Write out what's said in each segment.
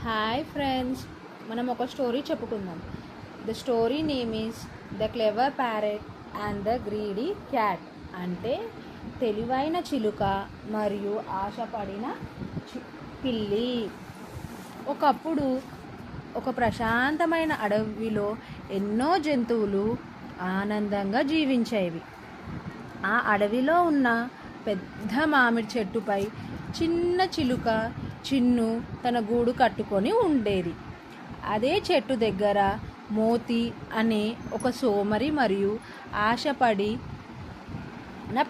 Hi friends, మనం ఒక story చెప్పుకుందాం. The story name is the clever parrot and the greedy cat. అంటే తెలివైన చిలుక మరియు ఆశపడిన పిల్లి. ఒకప్పుడు ఒక ప్రశాంతమైన అడవిలో ఎన్నో జంతువులు ఆనందంగా జీవించేవి. ఆ అడవిలో ఉన్న పెద్ద మామిడి చెట్టుపై చిన్న చిలుక చిన్ను తన గూడు కట్టుకొని ఉండేది. అదే చెట్టు దగ్గర మోతి అనే ఒక సోమరి మరియు ఆశపడి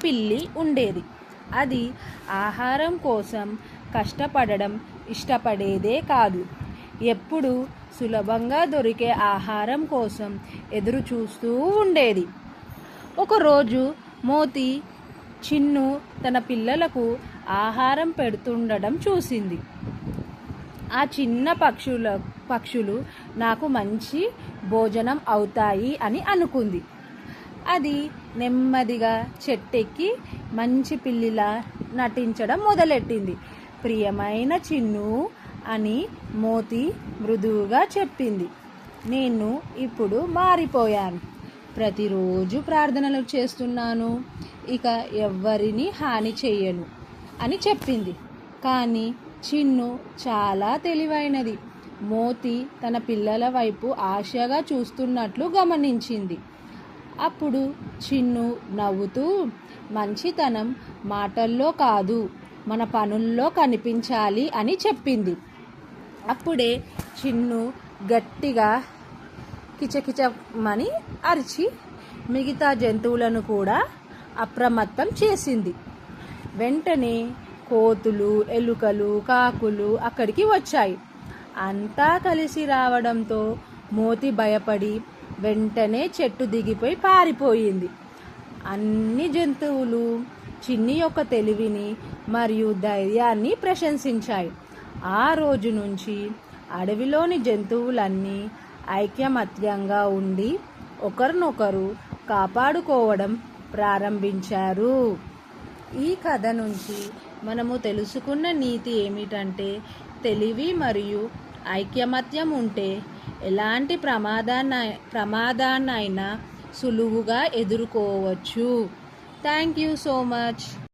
పిల్లి ఉండేది. అది ఆహారం కోసం కష్టపడడం ఇష్టపడేదే కాదు. ఎప్పుడు సులభంగా దొరికే ఆహారం కోసం ఎదురు చూస్తూ ఉండేది. ఒకరోజు మోతి చిన్ను తన పిల్లలకు ఆహారం పెడుతుండడం చూసింది. ఆ చిన్న పక్షులు నాకు మంచి భోజనం అవుతాయి అని అనుకుంది. అది నెమ్మదిగా చెట్టెక్కి మంచి పిల్లిలా నటించడం మొదలెట్టింది. ప్రియమైన చిన్ను అని మోతి మృదువుగా చెప్పింది. నేను ఇప్పుడు మారిపోయాను. ప్రతిరోజు ప్రార్థనలు చేస్తున్నాను. ఇక ఎవ్వరిని హాని చెయ్యను అని చెప్పింది. కానీ చిన్ను చాలా తెలివైనది. మోతి తన పిల్లల వైపు ఆశగా చూస్తున్నట్లు గమనించింది. అప్పుడు చిన్ను నవ్వుతూ, మంచితనం మాటల్లో కాదు, మన పనుల్లో కనిపించాలి అని చెప్పింది. అప్పుడే చిన్ను గట్టిగా కిచకిచమని అరిచి మిగతా జంతువులను కూడా అప్రమత్తం చేసింది. వెంటనే కోతులు, ఎలుకలు, కాకులు అక్కడికి వచ్చాయి. అంతా కలిసి రావడంతో మోతి భయపడి వెంటనే చెట్టు దిగిపోయి పారిపోయింది. అన్ని జంతువులు చిన్ని యొక్క తెలివిని మరియు ధైర్యాన్ని ప్రశంసించాయి. ఆ రోజు నుంచి అడవిలోని జంతువులన్నీ ఐకమత్యంగా ఉండి ఒకరినొకరు కాపాడుకోవడం ప్రారంభించారు. ఈ కథ నుంచి మనము తెలుసుకున్న నీతి ఏమిటంటే, తెలివి మరియు ఐకమత్యం ఉంటే ఎలాంటి ప్రమాదాన్నైనా సులువుగా ఎదుర్కోవచ్చు. Thank you so much.